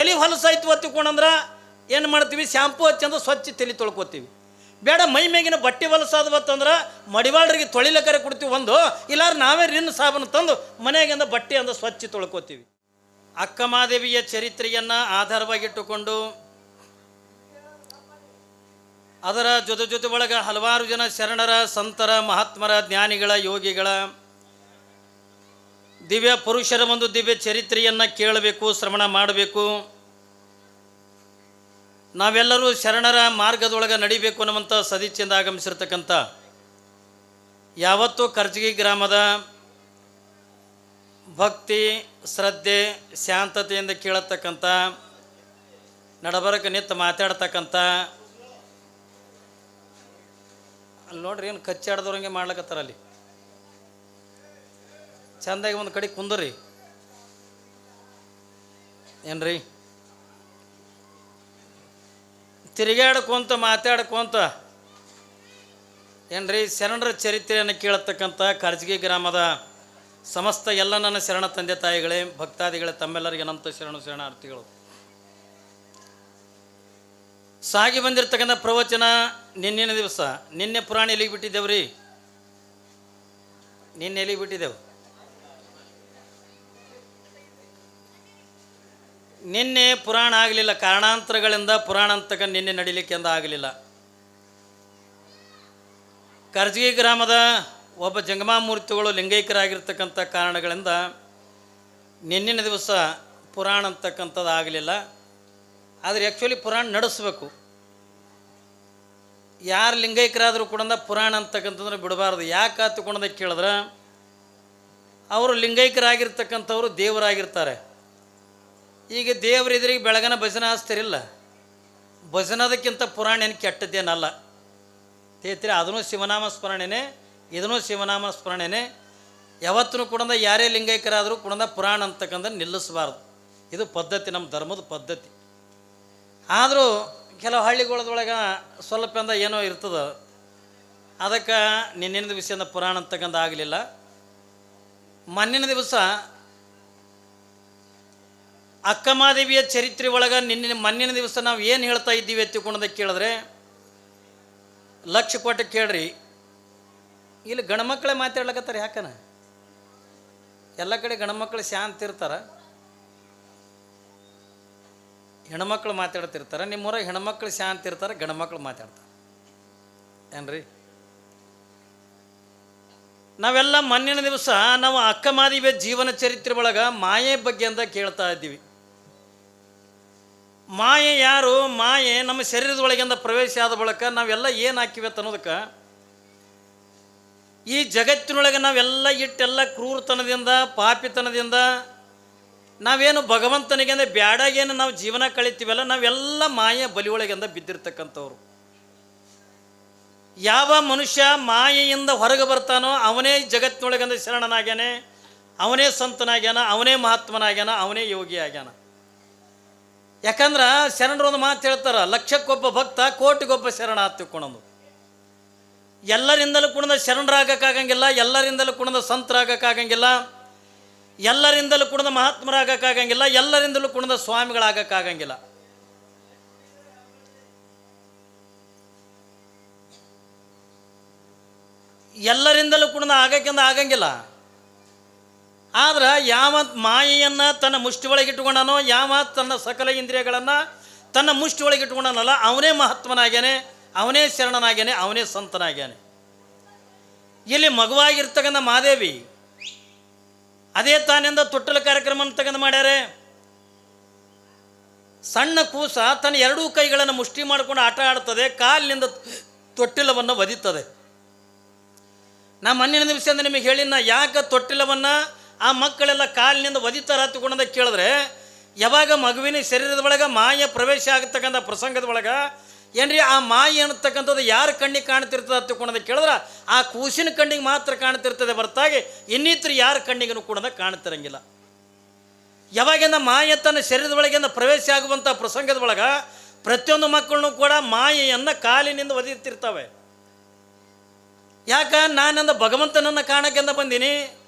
ತಲೆ ಹೊಲಸಾಯ್ತು ಒತ್ತಿಕೊಂಡಂದ್ರೆ ಏನು ಮಾಡ್ತೀವಿ, ಶಾಂಪು ಹಚ್ಚಂದು ಸ್ವಚ್ಛ ತಲೆ ತೊಳ್ಕೊತೀವಿ. ಬೇಡ ಮೈ ಮೇಗಿನ ಬಟ್ಟೆ ಹೊಲಸಾದವತ್ತಂದ್ರೆ ಮಡಿವಾಳರಿಗೆ ತೊಳಿಲಕರೆ ಕೊಡ್ತೀವಿ ಒಂದು, ಇಲ್ಲಾರ ನಾವೇ ರಿನ್ ಸಾಬನ್ನು ತಂದು ಮನೆಯಾಗಿಂದ ಬಟ್ಟೆ ಅಂದ ಸ್ವಚ್ಛ ತೊಳ್ಕೊತೀವಿ. ಅಕ್ಕಮಹಾದೇವಿಯ ಚರಿತ್ರೆಯನ್ನು ಆಧಾರವಾಗಿಟ್ಟುಕೊಂಡು ಅದರ ಜೊತೆ ಒಳಗೆ ಹಲವಾರು ಜನ ಶರಣರ, ಸಂತರ, ಮಹಾತ್ಮರ, ಜ್ಞಾನಿಗಳ, ಯೋಗಿಗಳ, ದಿವ್ಯ ಪುರುಷರ ಒಂದು ದಿವ್ಯ ಚರಿತ್ರೆಯನ್ನು ಕೇಳಬೇಕು, ಶ್ರವಣ ಮಾಡಬೇಕು. ನಾವೆಲ್ಲರೂ ಶರಣರ ಮಾರ್ಗದೊಳಗೆ ನಡಿಬೇಕು ಅನ್ನುವಂಥ ಸದಿಚ್ಛೆಯಿಂದ ಆಗಮಿಸಿರ್ತಕ್ಕಂಥ ಯಾವತ್ತೂ ಕರ್ಜಗಿ ಗ್ರಾಮದ ಭಕ್ತಿ, ಶ್ರದ್ಧೆ, ಶಾಂತತೆಯಿಂದ ಕೇಳತಕ್ಕಂಥ, ನಡಬರಕ್ಕೆ ನಿಂತು ಮಾತಾಡ್ತಕ್ಕಂಥ, ಅಲ್ಲಿ ನೋಡ್ರಿ ಏನು ಕಚ್ಚಾಡ್ದವ್ರಂಗೆ ಮಾಡ್ಲಕತ್ತಾರ. ಅಲ್ಲಿ ಚಂದಾಗಿ ಒಂದು ಕಡೆ ಕುಂದ್ರಿ ಏನ್ರಿ, ತಿರುಗಾಡ್ಕೊಂತ ಮಾತಾಡ್ಕೊಂತ ಏನ್ರಿ ಶರಣರ ಚರಿತ್ರೆಯನ್ನು ಕೇಳತಕ್ಕಂಥ ಕರ್ಜಗಿ ಗ್ರಾಮದ ಸಮಸ್ತ ಎಲ್ಲ ನನ್ನ ಶರಣ ತಂದೆ ತಾಯಿಗಳೇ, ಭಕ್ತಾದಿಗಳೇ, ತಮ್ಮೆಲ್ಲರಿಗೆ ಅನಂತ ಶರಣಾರ್ಥಿಗಳು. ಸಾಗಿ ಬಂದಿರತಕ್ಕಂಥ ಪ್ರವಚನ ನಿನ್ನಿನ ದಿವಸ, ನಿನ್ನೆ ಪುರಾಣ ಎಲ್ಲಿಗೆ ಬಿಟ್ಟಿದ್ದೇವ್ರಿ? ನಿನ್ನೆ ಎಲ್ಲಿಗೆ ಬಿಟ್ಟಿದ್ದೆವು? ನಿನ್ನೆ ಪುರಾಣ ಆಗಲಿಲ್ಲ, ಕಾರಣಾಂತರಗಳಿಂದ ಪುರಾಣ ಅಂತಕ ನಿನ್ನೆ ನಡೀಲಿಕ್ಕೆ ಅಂತ ಆಗಲಿಲ್ಲ. ಕರ್ಜಗಿ ಗ್ರಾಮದ ಒಬ್ಬ ಜಂಗಮಾಮೂರ್ತಿಗಳು ಲಿಂಗೈಕ್ಯರಾಗಿರ್ತಕ್ಕಂಥ ಕಾರಣಗಳಿಂದ ನಿನ್ನಿನ ದಿವಸ ಪುರಾಣ ಅಂತಕ್ಕಂಥದ್ದು ಆಗಲಿಲ್ಲ. ಆದರೆ ಆ್ಯಕ್ಚುಲಿ ಪುರಾಣ ನಡೆಸಬೇಕು. ಯಾರು ಲಿಂಗೈಕ್ಯರಾದರೂ ಕೂಡ ಪುರಾಣ ಅಂತಕ್ಕಂಥದ್ರೆ ಬಿಡಬಾರ್ದು. ಯಾಕೆ ಹತ್ತುಕೊಂಡ ಕೇಳಿದ್ರೆ ಅವರು ಲಿಂಗೈಕ್ಯರಾಗಿರ್ತಕ್ಕಂಥವ್ರು ದೇವರಾಗಿರ್ತಾರೆ. ಈಗ ದೇವ್ರ ಎದುರಿಗೆ ಬೆಳಗನ ಭಜನೆ ಹಚ್ತಿರಿಲ್ಲ, ಭಜನದಕ್ಕಿಂತ ಪುರಾಣ ಏನು ಕೆಟ್ಟದ್ದೇನಲ್ಲ ತೇತ್ರಿ. ಅದನ್ನು ಶಿವನಾಮ ಸ್ಮರಣೆನೇ, ಇದನ್ನು ಶಿವನಾಮ ಸ್ಮರಣೆನೇ. ಯಾವತ್ತೂ ಕೂಡ ಯಾರೇ ಲಿಂಗೈಕ್ಯರಾದರೂ ಕೂಡ ಪುರಾಣ ಅಂತಕ್ಕಂಥ ನಿಲ್ಲಿಸಬಾರ್ದು. ಇದು ಪದ್ಧತಿ, ನಮ್ಮ ಧರ್ಮದ ಪದ್ಧತಿ. ಆದರೂ ಕೆಲವು ಹಳ್ಳಿಗಳದೊಳಗೆ ಸ್ವಲ್ಪ ಅಂದ ಏನೋ ಇರ್ತದೆ, ಅದಕ್ಕೆ ನಿನ್ನಿನ ದಿವಸದಿಂದ ಪುರಾಣ ಅಂತಕ್ಕಂಥ ಆಗಲಿಲ್ಲ. ಮೊನ್ನಿನ ದಿವಸ ಅಕ್ಕಮಹಾದೇವಿಯ ಚರಿತ್ರೆ ಒಳಗೆ ಮೊನ್ನಿನ ದಿವಸ ನಾವು ಏನು ಹೇಳ್ತಾ ಇದ್ದೀವಿ ಎತ್ತಿಕೊಂಡದಕ್ಕೆ ಕೇಳಿದ್ರೆ, ಲಕ್ಷ ಕೊಟ್ಟು ಕೇಳ್ರಿ. ಇಲ್ಲಿ ಗಂಡ್ಮಕ್ಳೇ ಮಾತಾಡ್ಲಕತ್ತಾರೆ. ಯಾಕನ ಎಲ್ಲ ಕಡೆ ಗಂಡ್ಮಕ್ಳು ಶಾಂತ ಇರ್ತಾರೆ, ಹೆಣ್ಮಕ್ಳು ಮಾತಾಡ್ತಿರ್ತಾರೆ. ನಿಮ್ಮೂರಾಗ ಹೆಣ್ಮಕ್ಳು ಶಾಂತ ಇರ್ತಾರೆ, ಗಂಡ್ಮಕ್ಳು ಮಾತಾಡ್ತಾರೆ ಏನ್ರಿ? ನಾವೆಲ್ಲ ಮೊನ್ನಿನ ದಿವಸ ನಾವು ಅಕ್ಕಮಹಾದೇವಿಯ ಜೀವನ ಚರಿತ್ರೆ ಒಳಗೆ ಮಾಯೆ ಬಗ್ಗೆ ಅಂತ ಕೇಳ್ತಾ ಇದ್ದೀವಿ. ಮಾಯೆ ಯಾರು? ಮಾಯೆ ನಮ್ಮ ಶರೀರದೊಳಗಿಂದ ಪ್ರವೇಶ ಆದ ಬಳಿಕ ನಾವೆಲ್ಲ ಏನು ಹಾಕಿವೆ ಅನ್ನೋದಕ್ಕೆ, ಈ ಜಗತ್ತಿನೊಳಗೆ ನಾವೆಲ್ಲ ಇಟ್ಟೆಲ್ಲ ಕ್ರೂರತನದಿಂದ, ಪಾಪಿತನದಿಂದ ನಾವೇನು ಭಗವಂತನಿಗೆ ಬ್ಯಾಡಾಗೇನು ನಾವು ಜೀವನ ಕಳಿತೀವಲ್ಲ, ನಾವೆಲ್ಲ ಮಾಯೆ ಬಲಿಯೊಳಗಿಂದ ಬಿದ್ದಿರ್ತಕ್ಕಂಥವ್ರು. ಯಾವ ಮನುಷ್ಯ ಮಾಯೆಯಿಂದ ಹೊರಗೆ ಬರ್ತಾನೋ ಅವನೇ ಜಗತ್ತಿನೊಳಗಿಂದ ಶರಣನಾಗ್ಯಾನೆ, ಅವನೇ ಸಂತನಾಗ್ಯಾನ, ಅವನೇ ಮಹಾತ್ಮನಾಗ್ಯಾನ, ಅವನೇ ಯೋಗಿ ಆಗ್ಯಾನ. ಯಾಕಂದ್ರೆ ಶರಣರು ಒಂದು ಮಾತು ಹೇಳ್ತಾರೆ, ಲಕ್ಷಕ್ಕೊಬ್ಬ ಭಕ್ತ ಕೋಟಿಗೊಬ್ಬ ಶರಣ ಹತ್ತಿಕೊಳ್ಳೋದು. ಎಲ್ಲರಿಂದಲೂ ಕೂಡ ಶರಣರಾಗಕ್ಕಾಗಂಗಿಲ್ಲ, ಎಲ್ಲರಿಂದಲೂ ಕೂಡ ಸಂತರಾಗಕ್ಕಾಗಂಗಿಲ್ಲ, ಎಲ್ಲರಿಂದಲೂ ಕೂಡ ಮಹಾತ್ಮರಾಗಕ್ಕಾಗಂಗಿಲ್ಲ, ಎಲ್ಲರಿಂದಲೂ ಕೂಡ ಸ್ವಾಮಿಗಳಾಗಕ್ಕಾಗಂಗಿಲ್ಲ. ಎಲ್ಲರಿಂದಲೂ ಕೂಡ ಆಗಂಗಿಲ್ಲ. ಆದ್ರೆ ಯಾವ ಮಾಯೆಯನ್ನು ತನ್ನ ಮುಷ್ಟಿ ಒಳಗಿಟ್ಟುಕೊಂಡನೋ, ಯಾವ ತನ್ನ ಸಕಲ ಇಂದ್ರಿಯಗಳನ್ನು ತನ್ನ ಮುಷ್ಟಿ ಒಳಗಿಟ್ಟುಕೊಂಡನಲ್ಲ, ಅವನೇ ಮಹಾತ್ಮನಾಗ್ಯಾನೆ, ಅವನೇ ಶರಣನಾಗ್ಯಾನೆ, ಅವನೇ ಸಂತನಾಗ್ಯಾನೆ. ಇಲ್ಲಿ ಮಗುವಾಗಿರ್ತಕ್ಕಂಥ ಮಹಾದೇವಿ ಅದೇ ತಾನಿಂದ ತೊಟ್ಟಲ ಕಾರ್ಯಕ್ರಮ ತಗೊಂಡು ಮಾಡ್ಯಾರೆ. ಸಣ್ಣ ಕೂಸ ತನ್ನ ಎರಡೂ ಕೈಗಳನ್ನು ಮುಷ್ಟಿ ಮಾಡಿಕೊಂಡು ಆಟ ಆಡ್ತದೆ, ಕಾಲಿನಿಂದ ತೊಟ್ಟಿಲವನ್ನು ಒದಿತದೆ. ನಾ ಮೊನ್ನಿನ ದಿವಸದಿಂದ ನಿಮಗೆ ಹೇಳಿನ, ಯಾಕೆ ತೊಟ್ಟಿಲವನ್ನು ಆ ಮಕ್ಕಳೆಲ್ಲ ಕಾಲಿನಿಂದ ಒದಿತಾರ ಹತ್ತುಕೊಂಡ ಕೇಳಿದ್ರೆ, ಯಾವಾಗ ಮಗುವಿನ ಶರೀರದ ಒಳಗೆ ಮಾಯ ಪ್ರವೇಶ ಆಗತಕ್ಕಂಥ ಪ್ರಸಂಗದ ಒಳಗೆ ಏನ್ರಿ ಆ ಮಾಯ ಅನ್ನತಕ್ಕಂಥದ್ದು ಯಾರ ಕಣ್ಣಿಗೆ ಕಾಣ್ತಿರ್ತದೆ ಹತ್ತುಕೊಂಡ ಕೇಳಿದ್ರೆ, ಆ ಕೂಸಿನ ಕಣ್ಣಿಗೆ ಮಾತ್ರ ಕಾಣ್ತಿರ್ತದೆ ಹೊರತಾಗಿ ಇನ್ನಿತರ ಯಾರ ಕಣ್ಣಿಗೂ ಕೂಡ ಕಾಣ್ತಿರಂಗಿಲ್ಲ. ಯಾವಾಗಿಂದ ಮಾಯ ತನ್ನ ಶರೀರದ ಒಳಗಿಂದ ಪ್ರವೇಶ ಆಗುವಂಥ ಪ್ರಸಂಗದ ಒಳಗೆ ಪ್ರತಿಯೊಂದು ಮಕ್ಕಳನ್ನು ಕೂಡ ಮಾಯೆಯನ್ನು ಕಾಲಿನಿಂದ ಒದಿತಿರ್ತವೆ. ಯಾಕೆ? ನಾನಂದ ಭಗವಂತನನ್ನು ಕಾಣಕ್ಕೆಂದ ಬಂದೀನಿ.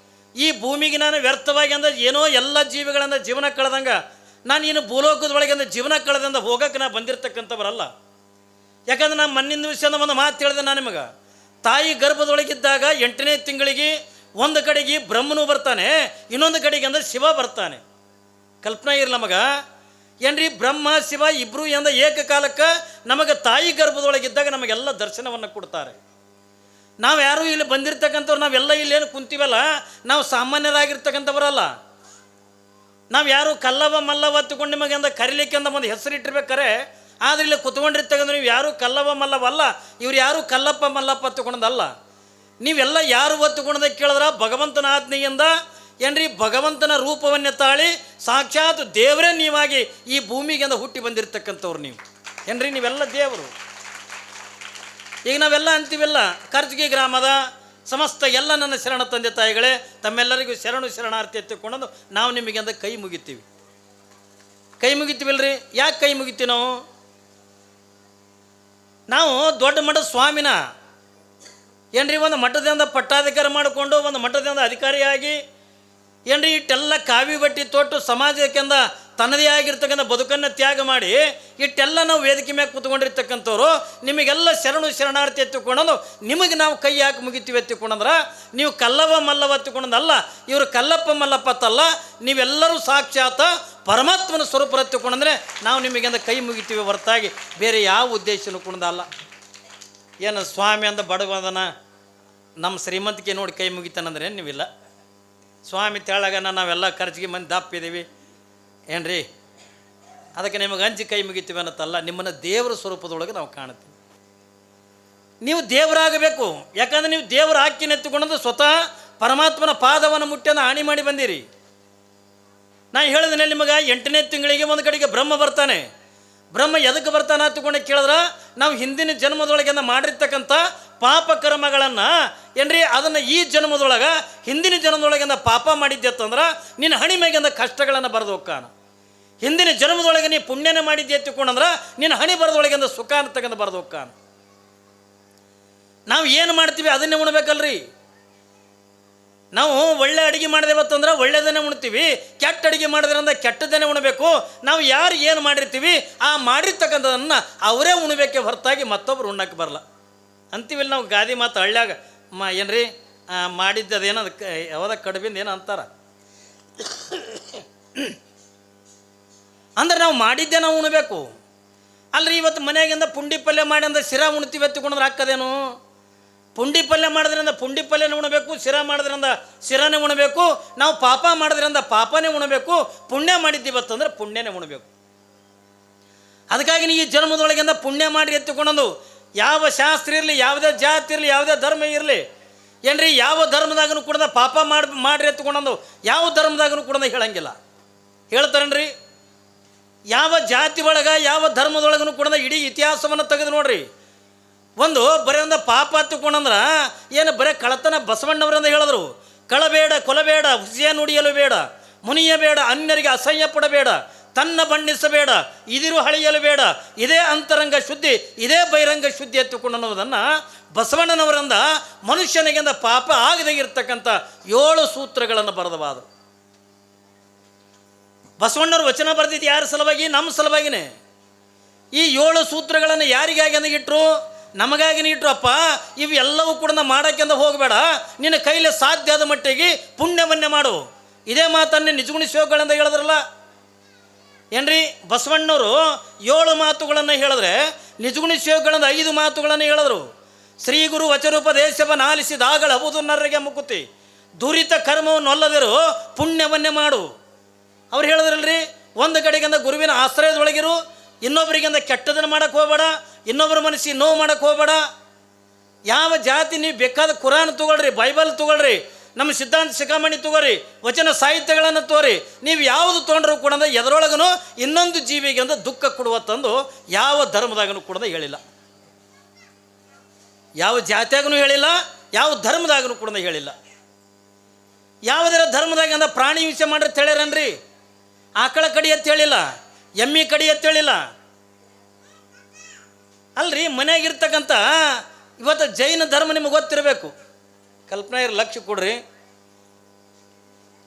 ಈ ಭೂಮಿಗೆ ನಾನು ವ್ಯರ್ಥವಾಗಿ ಅಂದ್ರೆ ಏನೋ ಎಲ್ಲ ಜೀವಿಗಳಿಂದ ಜೀವನ ಕಳೆದಂಗೆ ನಾನು ಇನ್ನು ಭೂಲೋಕದೊಳಗಿಂದ ಜೀವನ ಕಳೆದಿಂದ ಹೋಗೋಕೆ ನಾ ಬಂದಿರತಕ್ಕಂಥವರಲ್ಲ. ಯಾಕಂದ್ರೆ ನಾನು ಮಣ್ಣಿನ ವಿಷಯದ ಒಂದು ಮಾತು ಹೇಳಿದೆ ನಾನು ನಿಮಗೆ. ತಾಯಿ ಗರ್ಭದೊಳಗಿದ್ದಾಗ 8ನೇ ತಿಂಗಳಿಗೆ ಒಂದು ಕಡೆಗೆ ಬ್ರಹ್ಮನು ಬರ್ತಾನೆ, ಇನ್ನೊಂದು ಕಡೆಗೆ ಅಂದರೆ ಶಿವ ಬರ್ತಾನೆ. ಕಲ್ಪನೆ ಇರಲಿ ನಮಗೆ ಏನ್ರಿ, ಬ್ರಹ್ಮ ಶಿವ ಇಬ್ಬರು ಎಂದ ಏಕಕಾಲಕ್ಕೆ ನಮಗೆ ತಾಯಿ ಗರ್ಭದೊಳಗಿದ್ದಾಗ ನಮಗೆಲ್ಲ ದರ್ಶನವನ್ನು ಕೊಡ್ತಾರೆ. ನಾವು ಯಾರು ಇಲ್ಲಿ ಬಂದಿರತಕ್ಕಂಥವ್ರು ನಾವೆಲ್ಲ ಇಲ್ಲೇನು ಕುಂತೀವಲ್ಲ, ನಾವು ಸಾಮಾನ್ಯರಾಗಿರ್ತಕ್ಕಂಥವರಲ್ಲ. ನಾವು ಯಾರು ಕಲ್ಲವ ಮಲ್ಲವ ಹತ್ತುಕೊಂಡು ನಿಮಗೆ ಅಂದ ಕರಿಲಿಕ್ಕೆ ಅಂದ ಒಂದು ಹೆಸರಿಟ್ಟಿರ್ಬೇಕಾರೆ, ಆದರೆ ಇಲ್ಲಿ ಕುತ್ಕೊಂಡಿರ್ತಕ್ಕಂಥ ನೀವು ಯಾರು ಕಲ್ಲವ ಮಲ್ಲವ ಅಲ್ಲ, ಇವ್ರು ಯಾರು ಕಲ್ಲಪ್ಪ ಮಲ್ಲಪ್ಪ ಹತ್ತುಕೊಂಡದಲ್ಲ. ನೀವೆಲ್ಲ ಯಾರು ಒತ್ತುಕೊಂಡದ ಕೇಳಿದ್ರೆ ಭಗವಂತನ ಆಜ್ಞೆಯಿಂದ ಏನ್ರಿ, ಭಗವಂತನ ರೂಪವನ್ನೇ ತಾಳಿ ಸಾಕ್ಷಾತ್ ದೇವರೇ ನೀವಾಗಿ ಈ ಭೂಮಿಗೆಂದ ಹುಟ್ಟಿ ಬಂದಿರತಕ್ಕಂಥವ್ರು ನೀವು ಏನ್ರಿ, ನೀವೆಲ್ಲ ದೇವರು. ಈಗ ನಾವೆಲ್ಲ ಅಂತೀವೆಲ್ಲ, ಕರ್ಜಗಿ ಗ್ರಾಮದ ಸಮಸ್ತ ಎಲ್ಲ ನನ್ನ ಶರಣ ತಂದೆ ತಾಯಿಗಳೇ, ತಮ್ಮೆಲ್ಲರಿಗೂ ಶರಣಾರ್ಥಿ ಎತ್ತಿಕೊಂಡು ನಾವು ನಿಮಗೆಂದ ಕೈ ಮುಗಿತೀವಿ. ಕೈ ಮುಗಿತೀವಲ್ರಿ. ಯಾಕೆ ಕೈ ಮುಗಿತೀವಿ ನಾವು ದೊಡ್ಡ ಮಠದ ಸ್ವಾಮಿನ ಏನ್ರಿ, ಒಂದು ಮಠದಿಂದ ಪಟ್ಟಾಧಿಕಾರ ಮಾಡಿಕೊಂಡು ಒಂದು ಮಠದಿಂದ ಅಧಿಕಾರಿಯಾಗಿ ಏನ್ರಿ ಇಟ್ಟೆಲ್ಲ ಕಾವಿ ಬಟ್ಟಿ ತೊಟ್ಟು ಸಮಾಜಕ್ಕೆಂದ ತನ್ನದೇ ಆಗಿರ್ತಕ್ಕಂಥ ಬದುಕನ್ನು ತ್ಯಾಗ ಮಾಡಿ ಇಟ್ಟೆಲ್ಲ ನಾವು ವೇದಿಕೆ ಮ್ಯಾಗ ಕೂತ್ಕೊಂಡಿರ್ತಕ್ಕಂಥವ್ರು ನಿಮಗೆಲ್ಲ ಶರಣಾರ್ಥಿ ಎತ್ತಿಕೊಂಡು ನಿಮಗೆ ನಾವು ಕೈ ಹಾಕಿ ಮುಗಿತೀವಿ ಎತ್ತಿಕೊಂಡಂದ್ರೆ ನೀವು ಕಲ್ಲವ ಮಲ್ಲವ ಎತ್ತಿಕೊಂಡಲ್ಲ, ಇವರು ಕಲ್ಲಪ್ಪ ಮಲ್ಲಪ್ಪ ಅತ್ತಲ್ಲ, ನೀವೆಲ್ಲರೂ ಸಾಕ್ಷಾತ್ ಪರಮಾತ್ಮನ ಸ್ವರೂಪ ಎತ್ತಿಕೊಂಡಂದ್ರೆ ನಾವು ನಿಮಗೆಂದ ಕೈ ಮುಗಿತೀವಿ ಹೊರತಾಗಿ ಬೇರೆ ಯಾವ ಉದ್ದೇಶನೂ ಕುಣದಲ್ಲ. ಏನು ಸ್ವಾಮಿ ಅಂದ ಬಡವದನ ನಮ್ಮ ಶ್ರೀಮಂತಿಕೆ ನೋಡಿ ಕೈ ಮುಗಿತಾನಂದ್ರೆ ನೀವಿಲ್ಲ. ಸ್ವಾಮಿ ತೆಳಗನ ನಾವೆಲ್ಲ ಖರ್ಚಿಗೆ ಮಂದಿ ದಪ್ಪಿದ್ದೀವಿ ಏನ್ರಿ, ಅದಕ್ಕೆ ನಿಮಗೆ ಹಂಚಿ ಕೈ ಮುಗಿತೀವಿ ಅನ್ನತ್ತಲ್ಲ, ನಿಮ್ಮನ್ನು ದೇವರ ಸ್ವರೂಪದೊಳಗೆ ನಾವು ಕಾಣ್ತೀವಿ. ನೀವು ದೇವರಾಗಬೇಕು. ಯಾಕಂದ್ರೆ ನೀವು ದೇವರ ಹಾಕಿನ ಎತ್ತುಕೊಂಡಂದು ಸ್ವತಃ ಪರಮಾತ್ಮನ ಪಾದವನ್ನು ಮುಟ್ಟಿಯನ್ನು ಹಾನಿ ಮಾಡಿ ಬಂದಿರಿ. ನಾನು ಹೇಳಿದ್ರೆ ನಿಮಗೆ 8ನೇ ತಿಂಗಳಿಗೆ ಒಂದು ಕಡೆಗೆ ಬ್ರಹ್ಮ ಬರ್ತಾನೆ. ಬ್ರಹ್ಮ ಎದಕ್ಕೆ ಬರ್ತಾನೆ ಹತ್ತುಕೊಂಡೆ ಕೇಳಿದ್ರೆ, ನಾವು ಹಿಂದಿನ ಜನ್ಮದೊಳಗೆಂದ ಮಾಡಿರ್ತಕ್ಕಂಥ ಪಾಪ ಕರ್ಮಗಳನ್ನು ಏನ್ರಿ ಅದನ್ನು ಈ ಜನ್ಮದೊಳಗೆ ಹಿಂದಿನ ಜನ್ಮದೊಳಗಿಂದ ಪಾಪ ಮಾಡಿದ್ಯತ್ತಂದ್ರೆ ನಿನ್ನ ಹಣಿ ಮೇಗಿಂದ ಕಷ್ಟಗಳನ್ನು ಬರೆದು ಹೋಗ್ಕಾನ. ಹಿಂದಿನ ಜನ್ಮದೊಳಗೆ ನೀ ಪುಣ್ಯನೇ ಮಾಡಿದ್ದೆ ಎತ್ತಿಕೊಂಡಂದ್ರೆ ನಿನ್ನ ಹಣಿ ಬರದೊಳಗಿಂದ ಸುಖ ಅಂತಕ್ಕಂಥ ಬರೆದು ಹೋಗ್ಕಾನ. ನಾವು ಏನು ಮಾಡ್ತೀವಿ ಅದನ್ನೇ ಉಣ್ಬೇಕಲ್ರಿ. ನಾವು ಒಳ್ಳೆ ಅಡುಗೆ ಮಾಡಿದೇವತ್ತಂದ್ರೆ ಒಳ್ಳೆಯದನ್ನೇ ಉಣ್ತೀವಿ, ಕೆಟ್ಟ ಅಡುಗೆ ಮಾಡಿದ್ರಿಂದ ಕೆಟ್ಟದನ್ನೇ ಉಣ್ಬೇಕು. ನಾವು ಯಾರು ಏನು ಮಾಡಿರ್ತೀವಿ ಆ ಮಾಡಿರ್ತಕ್ಕಂಥದನ್ನು ಅವರೇ ಉಣ್ಬೇಕೆ ಹೊರತಾಗಿ ಮತ್ತೊಬ್ರು ಉಣ್ಣಕ್ಕೆ ಬರಲ್ಲ ಅಂತೀವಿಲ್ಲ ನಾವು. ಗಾದಿ ಮಾತು ಹಳ್ಳ್ಯಾಗ ಏನ್ರಿ ಮಾಡಿದ್ದದೇನೋ ಅದಕ್ಕೆ ಯಾವ್ದ ಕಡುಬಿಂದ ಏನೋ ಅಂತಾರ. ಅಂದ್ರೆ ನಾವು ಮಾಡಿದ್ದೆ ನಾವು ಉಣ್ಬೇಕು ಅಲ್ರಿ. ಇವತ್ತು ಮನೆಯಾಗಿಂದ ಪುಂಡಿ ಪಲ್ಯ ಮಾಡಿ ಅಂದ್ರೆ ಶಿರಾ ಉಣ್ತೀವಿ ಎತ್ತಿಕೊಂಡ್ರೆ ಹಾಕದೇನು? ಪುಂಡಿ ಪಲ್ಯ ಮಾಡಿದ್ರಿಂದ ಪುಂಡಿ ಪಲ್ಯನೇ ಉಣಬೇಕು, ಶಿರಾ ಮಾಡಿದ್ರಿಂದ ಶಿರಾನೇ ಉಣಬೇಕು. ನಾವು ಪಾಪ ಮಾಡಿದ್ರಿಂದ ಪಾಪನೇ ಉಣಬೇಕು, ಪುಣ್ಯ ಮಾಡಿದ್ದೀವತ್ತಂದ್ರೆ ಪುಣ್ಯನೇ ಉಣಬೇಕು. ಅದಕ್ಕಾಗಿ ಈ ಜನ್ಮದೊಳಗಿಂದ ಪುಣ್ಯ ಮಾಡಿ ಎತ್ತಿಕೊಂಡಂದು ಯಾವ ಶಾಸ್ತ್ರ ಇರಲಿ, ಯಾವುದೇ ಜಾತಿ ಇರಲಿ, ಯಾವುದೇ ಧರ್ಮ ಇರಲಿ ಏನ್ರಿ, ಯಾವ ಧರ್ಮದಾಗನು ಕೂಡ ಪಾಪ ಮಾಡ್ರಿ ಎತ್ತುಕೊಂಡಂದು ಯಾವ ಧರ್ಮದಾಗನು ಕೂಡ ಹೇಳಂಗಿಲ್ಲ. ಹೇಳ್ತಾರೇನ್ರಿ? ಯಾವ ಜಾತಿ ಒಳಗೆ ಯಾವ ಧರ್ಮದೊಳಗನು ಕೂಡ ಇಡೀ ಇತಿಹಾಸವನ್ನು ತೆಗೆದು ನೋಡ್ರಿ. ಒಂದು ಬರೀ ಒಂದು ಪಾಪ ಹತ್ತುಕೊಂಡಂದ್ರೆ ಏನು ಬರೀ ಕಳತನ ಬಸವಣ್ಣವರಿಂದ ಹೇಳಿದ್ರು. ಕಳಬೇಡ, ಕೊಲಬೇಡ, ಹುಸಿಯ ನುಡಿಯಲು ಬೇಡ, ಮುನಿಯಬೇಡ, ಅನ್ಯರಿಗೆ ಅಸಹ್ಯ ಪಡಬೇಡ, ತನ್ನ ಬಣ್ಣಿಸಬೇಡ, ಇದಿರು ಹಳೆಯಲು ಬೇಡ, ಇದೇ ಅಂತರಂಗ ಶುದ್ಧಿ, ಇದೇ ಬಹಿರಂಗ ಶುದ್ಧಿ ಎತ್ತುಕೊಂಡು ಅನ್ನೋದನ್ನು ಬಸವಣ್ಣನವರಿಂದ ಮನುಷ್ಯನಿಗಿಂದ ಪಾಪ ಆಗದೇ ಇರತಕ್ಕಂಥ 7 ಸೂತ್ರಗಳನ್ನು ಬರೆದವಾದರು. ಬಸವಣ್ಣವ್ರು ವಚನ ಬರೆದಿದ್ದು ಯಾರ ಸಲುವಾಗಿ? ನಮ್ಮ ಸಲುವಾಗಿನೇ. ಈ 7 ಸೂತ್ರಗಳನ್ನು ಯಾರಿಗಾಗಿ ಅಂದಿಗಿಟ್ರು? ನಮಗಾಗಿನೇ ಇಟ್ರಪ್ಪ. ಇವೆಲ್ಲವೂ ಕೂಡ ಮಾಡೋಕ್ಕೆಂದ ಹೋಗಬೇಡ, ನಿನ್ನ ಕೈಲಿ ಸಾಧ್ಯ ಆದ ಮಟ್ಟಿಗೆ ಪುಣ್ಯವನ್ನೇ ಮಾಡು. ಇದೇ ಮಾತನ್ನೇ ನಿಜಗುಣ ಶಿವಗಳಿಂದ ಹೇಳಿದ್ರಲ್ಲ ಏನ್ರಿ. ಬಸವಣ್ಣವರು 7 ಮಾತುಗಳನ್ನು ಹೇಳಿದ್ರೆ ನಿಜಗುಣ ಶಿವಗಳಿಂದ 5 ಮಾತುಗಳನ್ನು ಹೇಳಿದ್ರು. ಶ್ರೀ ಗುರು ವಚನೋಪದೇಶವನ್ನು ಆಲಿಸಿದಾಗಳ ಹಬುದು ನರ್ರಿಗೆ ಮುಕುತಿ, ದುರಿತ ಕರ್ಮವನ್ನು ಅಲ್ಲದಿರು ಪುಣ್ಯವನ್ನೇ ಮಾಡು. ಅವ್ರು ಹೇಳಿದ್ರಲ್ರಿ, ಒಂದು ಕಡೆಗಿಂದ ಗುರುವಿನ ಆಶ್ರಯದೊಳಗಿರು, ಇನ್ನೊಬ್ಬರಿಗಿಂದ ಕೆಟ್ಟದನ್ನು ಮಾಡೋಕ್ಕೆ ಹೋಗಬೇಡ, ಇನ್ನೊಬ್ಬರ ಮನಸ್ಸಿಗೆ ನೋವು ಮಾಡೋಕ್ಕೆ ಹೋಗಬೇಡ. ಯಾವ ಜಾತಿ ನೀವು ಬೇಕಾದ ಕುರಾನ್ ತೊಗೊಳ್ರಿ, ಬೈಬಲ್ ತೊಗೊಳ್ರಿ, ನಮ್ಮ ಸಿದ್ಧಾಂತ ಶಿಖಾಮಣಿ ತೊಗೊಳ್ರಿ, ವಚನ ಸಾಹಿತ್ಯಗಳನ್ನು ತೋರಿ, ನೀವು ಯಾವುದು ತೊಗೊಂಡ್ರೂ ಕೂಡ ಎದರೊಳಗೂ ಇನ್ನೊಂದು ಜೀವಿಗೆ ಅಂತ ದುಃಖ ಕೊಡುವ ತಂದು ಯಾವ ಧರ್ಮದಾಗನೂ ಕೂಡ ಹೇಳಿಲ್ಲ, ಯಾವ ಜಾತಿಯಾಗೂ ಹೇಳಿಲ್ಲ, ಯಾವ ಧರ್ಮದಾಗನೂ ಕೂಡ ಹೇಳಿಲ್ಲ. ಯಾವುದರ ಧರ್ಮದಾಗ ಅಂದ ಪ್ರಾಣಿ ಹಿಂಸೆ ಮಾಡ್ರಿ ಹೇಳ್ಯಾರನ್ರಿ. ಆಕಳ ಕಡಿ ಅಂತ ಹೇಳಿಲ್ಲ, ಎಮ್ಮಿ ಕಡಿ ಅಂತ ಹೇಳಿಲ್ಲ ಅಲ್ರಿ. ಮನೆಯಾಗಿರ್ತಕ್ಕಂಥ ಇವತ್ತು ಜೈನ ಧರ್ಮ ನಿಮಗೆ ಗೊತ್ತಿರಬೇಕು. ಕಲ್ಪನೆ ಇರೋ ಲಕ್ಷ್ಯ ಕೊಡ್ರಿ.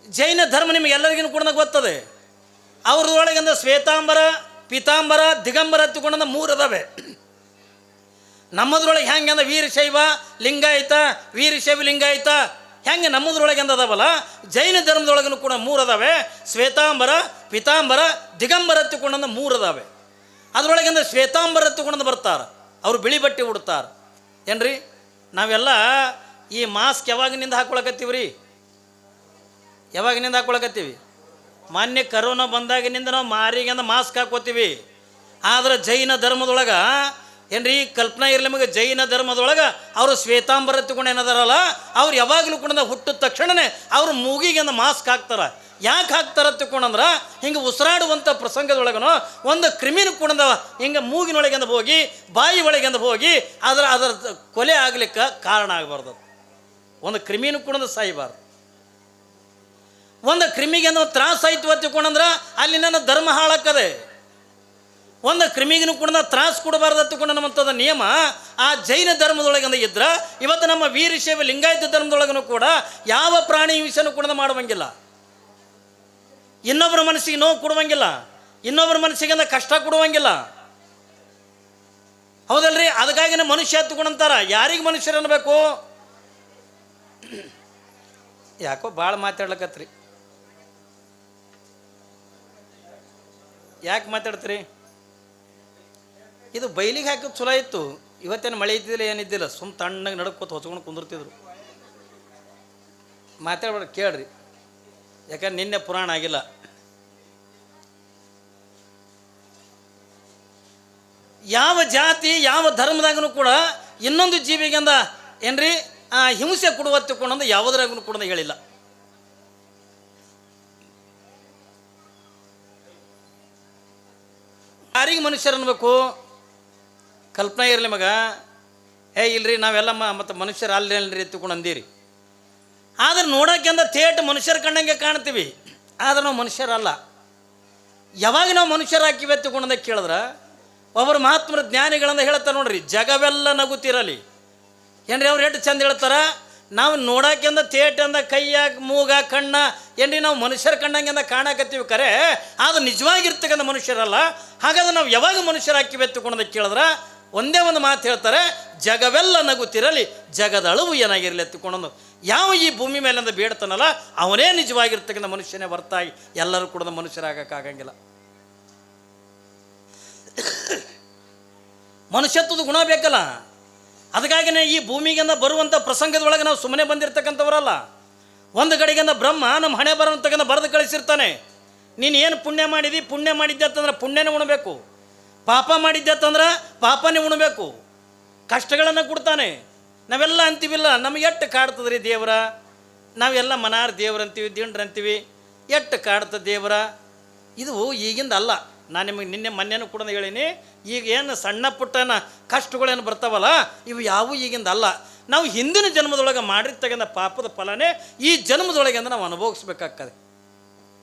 ಜೈನ ಧರ್ಮ ನಿಮಗೆ ಎಲ್ಲರಿಗೂ ಕೂಡ ಗೊತ್ತದೆ. ಅವ್ರದೊಳಗಿಂದ ಶ್ವೇತಾಂಬರ, ಪೀತಾಂಬರ, ದಿಗಂಬರ ಹತ್ತಿಕೊಂಡ 3 ಅದಾವೆ. ನಮ್ಮದ್ರೊಳಗೆ ಹೆಂಗೆ ಅಂದ್ರೆ ವೀರಶೈವ ಲಿಂಗಾಯತ, ವೀರಶೈವ ಲಿಂಗಾಯತ ಹೆಂಗೆ ನಮ್ಮದ್ರೊಳಗೆ ಅಂದ ಅದಾವಲ್ಲ, ಜೈನ ಧರ್ಮದೊಳಗೂ ಕೂಡ 3 ಅದಾವೆ. ಶ್ವೇತಾಂಬರ, ಪೀತಾಂಬರ, ದಿಗಂಬರ ಹತ್ತಿಕೊಂಡ 3 ಅದಾವೆ. ಅದರೊಳಗಿಂದ ಶ್ವೇತಾಂಬರ ಹತ್ತಿಕೊಂಡ ಬರ್ತಾರೆ, ಅವರು ಬಿಳಿ ಬಟ್ಟೆ ಉಡ್ತಾರೆ. ಏನ್ರಿ ನಾವೆಲ್ಲ ಈ ಮಾಸ್ಕ್ ಯಾವಾಗಿನಿಂದ ಹಾಕೊಳಕತ್ತೀವಿ ರೀ? ಯಾವಾಗಿನಿಂದ ಹಾಕೊಳಕತ್ತೀವಿ? ಮಾನ್ಯ ಕರೋನಾ ಬಂದಾಗಿನಿಂದ ನಾವು ಮಾರಿಗಿಂದ ಮಾಸ್ಕ್ ಹಾಕೋತೀವಿ. ಆದ್ರೆ ಜೈನ ಧರ್ಮದೊಳಗೆ ಏನ್ರಿ ಕಲ್ಪನಾ ಇರಲಿ ನಿಮಗೆ, ಜೈನ ಧರ್ಮದೊಳಗೆ ಅವರು ಶ್ವೇತಾಂಬರ ಎತ್ತುಕೊಂಡು ಏನದಾರಲ್ಲ, ಅವ್ರು ಯಾವಾಗಲೂ ಕೂಡ ಹುಟ್ಟಿದ ತಕ್ಷಣವೇ ಅವ್ರು ಮೂಗಿಗೆ ಮಾಸ್ಕ್ ಹಾಕ್ತಾರೆ. ಯಾಕೆ ಹಾಕ್ತಾರೆ ತಿಳ್ಕೊಂಡಂದ್ರೆ ಹಿಂಗೆ ಉಸಿರಾಡುವಂಥ ಪ್ರಸಂಗದೊಳಗನು ಒಂದು ಕ್ರಿಮಿನ ಕುಣದ ಹಿಂಗೆ ಮೂಗಿನೊಳಗಿಂದ ಹೋಗಿ ಬಾಯಿ ಒಳಗಿಂದ ಹೋಗಿ ಅದರ ಕೊಲೆ ಆಗ್ಲಿಕ್ಕೆ ಕಾರಣ ಆಗಬಾರ್ದು. ಒಂದು ಕ್ರಿಮಿನ ಕುಣದ ಸಾಯಬಾರ್ದು. ಒಂದು ಕ್ರಿಮಿಗೆ ನಾವು ತ್ರಾಸ ಆಯ್ತು ತಿಳ್ಕೊಂಡಂದ್ರೆ ಅಲ್ಲಿ ನನ್ನ ಧರ್ಮ ಹಾಳಾಕ್ಕದೆ. ಒಂದು ಕ್ರಿಮಿಗೂ ಕೂಡ ತ್ರಾಸ ಕೊಡಬಾರ್ದು ತಿಳ್ಕೊಂಡಂಥದ್ದು ನಿಯಮ ಆ ಜೈನ ಧರ್ಮದೊಳಗಿಂದ ಇದ್ರೆ, ಇವತ್ತು ನಮ್ಮ ವೀರಶೈವ ಲಿಂಗಾಯತ ಧರ್ಮದೊಳಗೂ ಕೂಡ ಯಾವ ಪ್ರಾಣಿ ಹಿಂಸೆನೂ ಕೂಡ ಮಾಡುವಂಗಿಲ್ಲ. ಇನ್ನೊಬ್ಬರ ಮನಸ್ಸಿಗೆ ನೋವು ಕೊಡುವಂಗಿಲ್ಲ, ಇನ್ನೊಬ್ಬರ ಮನಸ್ಸಿಗೆ ಕಷ್ಟ ಕೊಡುವಂಗಿಲ್ಲ. ಹೌದಲ್ರಿ? ಅದಕ್ಕಾಗಿನ ಮನುಷ್ಯ ಹತ್ತುಕೊಂಡಂತಾರ. ಯಾರಿಗೆ ಮನುಷ್ಯರು ಅನ್ನಬೇಕು? ಯಾಕೋ ಭಾಳ ಮಾತಾಡ್ಲಕತ್ರಿ, ಯಾಕೆ ಮಾತಾಡ್ತೀರಿ? ಇದು ಬೈಲಿಗೆ ಹಾಕೋದು ಚಲೋ ಇತ್ತು. ಇವತ್ತೇನು ಮಳೆ ಇದ್ದಿಲ್ಲ, ಏನಿದ್ದಿಲ್ಲ, ಸುಮ್ಮ ತಣ್ಣಗೆ ನಡ್ಕೋತ ಹೊಚ್ಕೊಂಡು ಕುಂದಿರ್ತಿದ್ರು. ಮಾತಾಡ್ಬೇಡ, ಕೇಳ್ರಿ. ಯಾಕಂದ್ರೆ ನಿನ್ನೆ ಪುರಾಣ ಆಗಿಲ್ಲ. ಯಾವ ಜಾತಿ ಯಾವ ಧರ್ಮದಾಗೂ ಕೂಡ ಇನ್ನೊಂದು ಜೀವಿಗೆಂದ ಏನ್ರಿ ಹಿಂಸೆ ಕೊಡುವತ್ತಿಕೊಂಡಂದು ಯಾವುದರಾಗೂ ಕೂಡ ಹೇಳಿಲ್ಲ. ಯಾರಿಗೆ ಮನುಷ್ಯರು ಅನ್ಬೇಕು? ಕಲ್ಪನಾ ಇರಲಿ ಮಗ, ಇಲ್ರಿ ನಾವೆಲ್ಲ ಮತ್ತು ಮನುಷ್ಯರು ಅಲ್ಲಿ ಎತ್ತುಕೊಂಡು ಅಂದೀರಿ. ಆದ್ರೆ ನೋಡೋಕ್ಕಿಂತ ಥೇಟ್ ಮನುಷ್ಯರ ಕಣ್ಣಂಗೆ ಕಾಣ್ತೀವಿ, ಆದ್ರೆ ನಾವು ಮನುಷ್ಯರಲ್ಲ. ಯಾವಾಗ ನಾವು ಮನುಷ್ಯರಾಕಿವಿ ಎತ್ತುಕೊಂಡಂದ ಕೇಳಿದ್ರೆ ಒಬ್ಬರು ಮಹಾತ್ಮರ ಜ್ಞಾನಿಗಳಂದ ಹೇಳ್ತಾರೆ ನೋಡ್ರಿ, ಜಗವೆಲ್ಲ ನಗುತ್ತಿರಲಿ. ಏನ್ರಿ ಅವ್ರು ಎಷ್ಟು ಚಂದ ಹೇಳ್ತಾರೆ, ನಾವು ನೋಡೋಕ್ಕಿಂತ ಥೇಟ್ ಅಂದ ಕೈಯಾಗ ಮೂಗ ಕಣ್ಣ ಏನ್ರಿ ನಾವು ಮನುಷ್ಯರ ಕಣ್ಣಂಗಿಂದ ಕಾಣಕತ್ತೀವಿ ಕರೆ, ಅದು ನಿಜವಾಗಿರ್ತಕ್ಕಂಥ ಮನುಷ್ಯರಲ್ಲ. ಹಾಗಾದ್ರೆ ನಾವು ಯಾವಾಗ ಮನುಷ್ಯರಾಕಿವಿ ಎತ್ತುಕೊಂಡಂದ ಕೇಳಿದ್ರೆ ಒಂದೇ ಒಂದು ಮಾತು ಹೇಳ್ತಾರೆ, ಜಗವೆಲ್ಲ ನಗುತ್ತಿರಲಿ, ಜಗದ ಅಳುವು ಏನಾಗಿರಲಿ ಎತ್ತುಕೊಂಡು. ಯಾವ ಈ ಭೂಮಿ ಮೇಲಿಂದ ಬೇಡ್ತಾನಲ್ಲ ಅವನೇ ನಿಜವಾಗಿರ್ತಕ್ಕಂಥ ಮನುಷ್ಯನೇ ಹೊರತಾಗಿ ಎಲ್ಲರೂ ಕೂಡ ಮನುಷ್ಯರಾಗಕ್ಕಾಗಂಗಿಲ್ಲ. ಮನುಷ್ಯತ್ವದ ಗುಣ ಬೇಕಲ್ಲ. ಅದಕ್ಕಾಗಿಯೇ ಈ ಭೂಮಿಗಿಂದ ಬರುವಂಥ ಪ್ರಸಂಗದೊಳಗೆ ನಾವು ಸುಮ್ಮನೆ ಬಂದಿರತಕ್ಕಂಥವರಲ್ಲ. ಒಂದು ಕಡೆಗಿಂದ ಬ್ರಹ್ಮ ನಮ್ಮ ಹಣೆ ಬರೋಂತಕ್ಕಂಥ ಬರೆದು ಕಳಿಸಿರ್ತಾನೆ. ನೀನು ಏನು ಪುಣ್ಯ ಮಾಡಿದಿ, ಪುಣ್ಯ ಮಾಡಿದ್ದೆ ಅಂತಂದ್ರೆ ಪುಣ್ಯನೇ ಉಣಬೇಕು, ಪಾಪ ಮಾಡಿದ್ದೆ ಅಂತಂದ್ರೆ ಪಾಪನೇ ಉಣಬೇಕು. ಕಷ್ಟಗಳನ್ನು ಕೊಡ್ತಾನೆ. ನಾವೆಲ್ಲ ಅಂತೀವಿಲ್ಲ, ನಮಗೆ ಎಷ್ಟು ಕಾಡ್ತದ್ರಿ ದೇವರ, ನಾವೆಲ್ಲ ಮನಾರ್ ದೇವ್ರು ಅಂತೀವಿ, ದಿಂಡ್ರು ಅಂತೀವಿ, ಎಷ್ಟು ಕಾಡ್ತದೆ ದೇವರ. ಇದು ಈಗಿಂದ ಅಲ್ಲ. ನಾನು ನಿಮಗೆ ನಿನ್ನೆ ಮೊನ್ನೆನೂ ಕೂಡ ಹೇಳೀನಿ, ಈಗ ಏನು ಸಣ್ಣ ಪುಟ್ಟನ ಕಷ್ಟಗಳೇನು ಬರ್ತಾವಲ್ಲ ಇವು ಯಾವೂ ಈಗಿಂದ ಅಲ್ಲ. ನಾವು ಹಿಂದಿನ ಜನ್ಮದೊಳಗೆ ಮಾಡಿರ್ತಕ್ಕಂಥ ಪಾಪದ ಫಲನೇ ಈ ಜನ್ಮದೊಳಗೆ ಅಂದ್ರೆ ನಾವು ಅನುಭವಿಸ್ಬೇಕಾಗ್ತದೆ.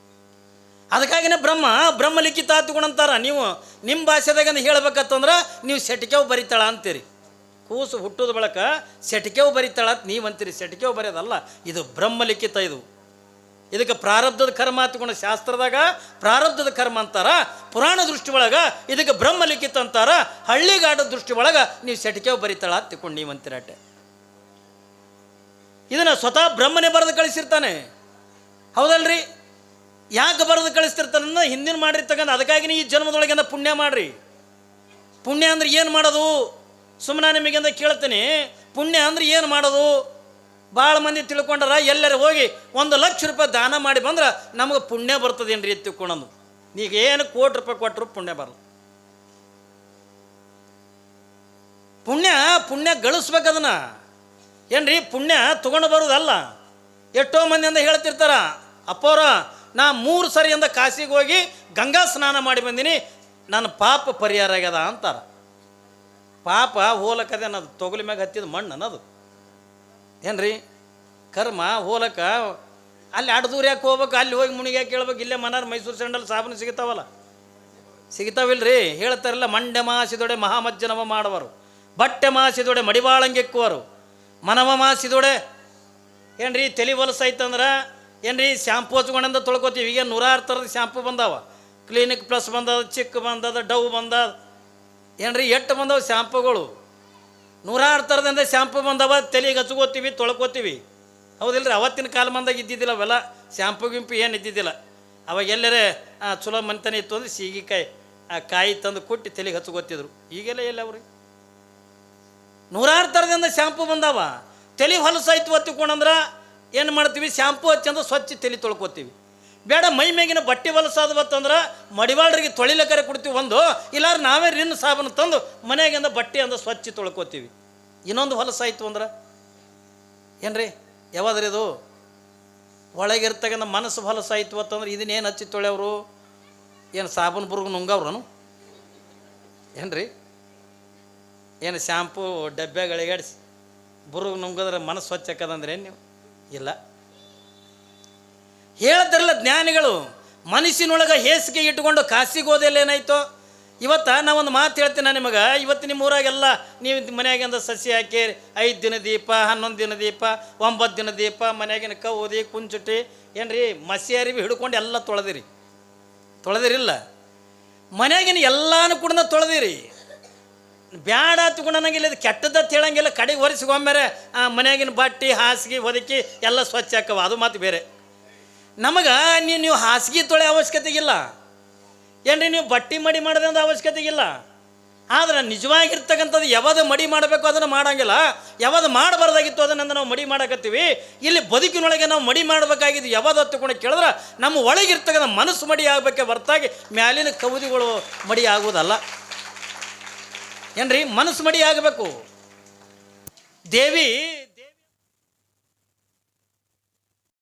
ಅದಕ್ಕಾಗಿನೇ ಬ್ರಹ್ಮ ಲಿಖಿತ ಹತ್ತುಕೊಂಡಂತಾರ. ನೀವು ನಿಮ್ಮ ಭಾಷೆದಾಗಂದು ಹೇಳ್ಬೇಕಂತಂದ್ರೆ ನೀವು ಸೆಟಿಕೆವು ಬರಿತಾಳ ಅಂತೀರಿ. ಕೂಸು ಹುಟ್ಟೋದ ಬಳಕ ಸೆಟಿಕೆವು ಬರಿತಾಳ ಅಂತ ನೀವು ಅಂತೀರಿ. ಸೆಟಿಕೆವು ಬರೆಯೋದಲ್ಲ, ಇದು ಬ್ರಹ್ಮಲಿಖಿತ. ಇದಕ್ಕೆ ಪ್ರಾರಬ್ಧದ ಕರ್ಮ ಹತ್ಕೊಂಡು ಶಾಸ್ತ್ರದಾಗ ಪ್ರಾರಬ್ಧದ ಕರ್ಮ ಅಂತಾರ, ಪುರಾಣ ದೃಷ್ಟಿ ಒಳಗೆ ಇದಕ್ಕೆ ಬ್ರಹ್ಮಲಿಖಿತ ಅಂತಾರ. ಹಳ್ಳಿಗಾಡದ ದೃಷ್ಟಿ ಒಳಗೆ ನೀವು ಸೆಟಿಕೆವು ಬರಿತಾಳ ಹತ್ತಿಕೊಂಡು ನೀವು ಅಂತೀರಟ್ಟೆ. ಇದನ್ನು ಸ್ವತಃ ಬ್ರಹ್ಮನೇ ಬರೆದು ಕಳಿಸಿರ್ತಾನೆ. ಹೌದಲ್ರಿ? ಯಾಕೆ ಬರೆದು ಕಳಿಸ್ತಿರ್ತಾನ? ಹಿಂದಿನ ಮಾಡಿರ್ತಕ್ಕಂಥ. ಅದಕ್ಕಾಗಿ ಈ ಜನ್ಮದೊಳಗಿಂದ ಪುಣ್ಯ ಮಾಡ್ರಿ. ಪುಣ್ಯ ಅಂದ್ರೆ ಏನು ಮಾಡೋದು? ಸುಮ್ಮನೆ ನಿಮಗಿಂದ ಕೇಳ್ತೀನಿ, ಪುಣ್ಯ ಅಂದ್ರೆ ಏನು ಮಾಡೋದು? ಭಾಳ ಮಂದಿ ತಿಳ್ಕೊಂಡಾರ, ಎಲ್ಲರೂ ಹೋಗಿ 1 ಲಕ್ಷ ರೂಪಾಯಿ ದಾನ ಮಾಡಿ ಬಂದ್ರೆ ನಮಗೆ ಪುಣ್ಯ ಬರ್ತದೇನ್ರಿ ಎತ್ತಿಕೊಳ್ಳೋದು. ಈಗ ಏನು ಕೋಟಿ ರೂಪಾಯಿ ಕೊಟ್ಟರು ಪುಣ್ಯ ಬರಲ್ಲ. ಪುಣ್ಯ ಗಳಿಸ್ಬೇಕದನ್ನ ಏನ್ರಿ, ಪುಣ್ಯ ತೊಗೊಂಡು ಬರೋದಲ್ಲ. ಎಷ್ಟೋ ಮಂದಿ ಅಂದ ಹೇಳ್ತಿರ್ತಾರ, ಅಪ್ಪವ್ರ ನಾ 3 ಸರಿಯಿಂದ ಕಾಶಿಗೆ ಹೋಗಿ ಗಂಗಾ ಸ್ನಾನ ಮಾಡಿ ಬಂದೀನಿ, ನನ್ನ ಪಾಪ ಪರಿಹಾರ ಆಗ್ಯದ ಅಂತಾರ. ಪಾಪ ಹೋಲಕ್ಕದೆ ಅನ್ನೋದು ತೊಗಲಿ ಮ್ಯಾಗ ಹತ್ತಿದ ಮಣ್ಣು ಅನ್ನೋದು ಏನ್ರಿ. ಕರ್ಮ ಹೋಲಕ್ಕ ಅಲ್ಲಿ ದೂರ ಯಾಕೆ ಹೋಗ್ಬೇಕು? ಅಲ್ಲಿ ಹೋಗಿ ಮುಣಿಗೆ ಯಾಕೆ ಕೇಳ್ಬೇಕು? ಇಲ್ಲೇ ಮನಾರ್ ಮೈಸೂರು ಸ್ಯಾಂಡಲ್ ಸಾಬೂನು ಸಿಗ್ತಾವಲ್ಲ, ಸಿಗ್ತಾವಿಲ್ರಿ? ಹೇಳ್ತಾರಲ್ಲ, ಮಂಡ್ಯ ಮಾಸಿದೊಡೆ ಮಹಾಮಜ್ಜನವ ಮಾಡುವರು, ಬಟ್ಟೆ ಮಾಸಿದೊಡೆ ಮಡಿವಾಳಂಗೆಕ್ಕುವರು, ಮನವ ಮಾಸಿದೊಡೆ ಏನ್ರಿ ತಲೆ ಹೊಲಸೈತಂದ್ರೆ ಏನ್ರಿ ಶಾಂಪು ಹಚ್ಕೊಂಡಂದ ತೊಳ್ಕೊತೀವಿ. ಈಗ 106 ಥರದ ಶಾಂಪು ಬಂದಾವ. ಕ್ಲಿನಿಕ್ ಪ್ಲಸ್ ಬಂದದ, ಚಿಕ್ಕ ಬಂದದ, ಡವ್ ಬಂದದ, ಏನ್ರಿ ಎಷ್ಟು ಬಂದವ ಶ್ಯಾಂಪುಗಳು. 100 ಥರದಿಂದ ಶ್ಯಾಂಪು ಬಂದವ. ತಲೆಗೆ ಹಚ್ಕೋತೀವಿ, ತೊಳ್ಕೊತೀವಿ, ಹೌದಿಲ್ಲ ರೀ. ಅವತ್ತಿನ ಕಾಲ ಬಂದಾಗ ಇದ್ದಿದ್ದಿಲ್ಲ ಅವೆಲ್ಲ ಶ್ಯಾಂಪು ಗಿಂಪು ಏನು ಇದ್ದಿದ್ದಿಲ್ಲ. ಅವಾಗ ಎಲ್ಲರೇ ಚಲೋ ಮನೆತನ ಇತ್ತು ಅಂದರೆ ಸೀಗೆಕಾಯಿ ಕಾಯಿ ತಂದು ಕೊಟ್ಟು ತಲೆಗೆ ಹಚ್ಕೋತಿದ್ರು. ಈಗೆಲ್ಲ ಎಲ್ಲ ಅವ್ರಿಗೆ 100 ಥರದಿಂದ ಶ್ಯಾಂಪು ಬಂದಾವ. ತಲೆ ಹೊಲಸಾಯ್ತು ಒತ್ತಿಕೊಂಡಂದ್ರೆ ಏನು ಮಾಡ್ತೀವಿ, ಶ್ಯಾಂಪು ಹಚ್ಚಂದ್ರೆ ಸ್ವಚ್ಛ ತಲೆ ತೊಳ್ಕೊತೀವಿ. ಬೇಡ ಮೈ ಮೇಗಿನ ಬಟ್ಟೆ ಹೊಲಸಾದವತ್ತಂದ್ರೆ ಮಡಿವಾಳ್ರಿಗೆ ತೊಳಿಲಕ್ಕರೆ ಕೊಡ್ತೀವಿ ಒಂದು, ಇಲ್ಲಾರ ನಾವೇ ರಿನ್ ಸಾಬನ್ನು ತಂದು ಮನೆಯಾಗಿಂದ ಬಟ್ಟೆ ಅಂದ್ರೆ ಸ್ವಚ್ಛ ತೊಳ್ಕೊತೀವಿ. ಇನ್ನೊಂದು ಹೊಲಸಾಯ್ತು ಅಂದ್ರೆ ಏನ್ರಿ ಯಾವಾದ್ರಿ ಇದು ಒಳಗಿರ್ತಕ್ಕಂಥ ಮನಸ್ಸು ಹೊಲಸಾಯ್ತು ಅಂತಂದ್ರೆ ಇದನ್ನೇನು ಹಚ್ಚಿ ತೊಳೆಯವರು? ಏನು ಸಾಬೂನು ಬುರ್ಗು ನುಂಗವ್ರನು ಏನ್ರಿ? ಏನು ಶ್ಯಾಂಪು ಡಬ್ಬೆಗಳಿಗಾಡಿಸಿ ಬುರ್ಗು ನುಂಗಿದ್ರೆ ಮನಸ್ಸು ಸ್ವಚ್ಛ ಆಕದಂದ್ರೆ ಏನು ನೀವು? ಇಲ್ಲ. ಹೇಳ್ತಾರಲ್ಲ ಜ್ಞಾನಿಗಳು, ಮನಸ್ಸಿನೊಳಗೆ ಹೇಸಿಗೆ ಇಟ್ಕೊಂಡು ಕಾಸಿಗೆ ಹೋದೆಲ್ಲ ಏನಾಯ್ತು. ಇವತ್ತು ನಾವೊಂದು ಮಾತು ಹೇಳ್ತೀನಿ ನಿಮಗೆ. ಇವತ್ತು ನಿಮ್ಮ ಊರಾಗೆಲ್ಲ ನೀವು ಮನೆಯಾಗಿಂದ ಸಸಿ ಹಾಕಿ 5 ದಿನ ದೀಪ, 11 ದಿನ ದೀಪ, 9 ದಿನ ದೀಪ, ಮನೆಯಾಗಿನ ಕೌದಿ ಕುಂಚುಟಿ ಏನ್ರಿ ಮಸಿ ಅರಿವಿ ಹಿಡ್ಕೊಂಡು ಎಲ್ಲ ತೊಳೆದಿರಿಲ್ಲ. ಮನೆಯಾಗಿನ ಎಲ್ಲಾನು ಕೂಡ ತೊಳೆದಿರಿ. ಬ್ಯಾಡ ತಗೊಂಡಂಗಿಲ್ಲ, ಇದು ಕೆಟ್ಟದ್ದು ಹೇಳಂಗಿಲ್ಲ. ಕಡೆಗೆ ಒರೆಸ್ಕೊಂಬೇರೆ ಮನೆಯಾಗಿನ ಬಟ್ಟೆ ಹಾಸಿಗೆ ಒದಕಿ ಎಲ್ಲ ಸ್ವಚ್ಛ ಹಾಕವ, ಅದು ಮಾತು ಬೇರೆ. ನಮಗೆ ನೀವು ಹಾಸಿಗೆ ತೊಳೆ ಅವಶ್ಯಕತೆಗಿಲ್ಲ, ಏನ್ರಿ ನೀವು ಬಟ್ಟೆ ಮಡಿ ಮಾಡೋದಂತ ಅವಶ್ಯಕತೆಗಿಲ್ಲ. ಆದ್ರೆ ನಿಜವಾಗಿರ್ತಕ್ಕಂಥದ್ದು ಯಾವುದು ಮಡಿ ಮಾಡಬೇಕು ಅದನ್ನು ಮಾಡೋಂಗಿಲ್ಲ, ಯಾವುದು ಮಾಡಬಾರ್ದಾಗಿತ್ತು ಅದನ್ನು ನಾವು ಮಡಿ ಮಾಡಕತ್ತೀವಿ. ಇಲ್ಲಿ ಬದುಕಿನೊಳಗೆ ನಾವು ಮಡಿ ಮಾಡಬೇಕಾಗಿದ್ದು ಯಾವುದು ಹತ್ತುಕೊಂಡು ಕೇಳಿದ್ರೆ ನಮ್ಮ ಒಳಗಿರ್ತಕ್ಕಂಥ ಮನಸ್ಸು ಮಡಿ ಆಗಬೇಕೆ ಹೊರತಾಗಿ ಮ್ಯಾಲಿನ ಕೌದಿಗಳು ಮಡಿ ಆಗುವುದಲ್ಲ. ಏನ್ರಿ ಮನಸ್ಸು ಮಡಿ ಆಗಬೇಕು. ದೇವಿ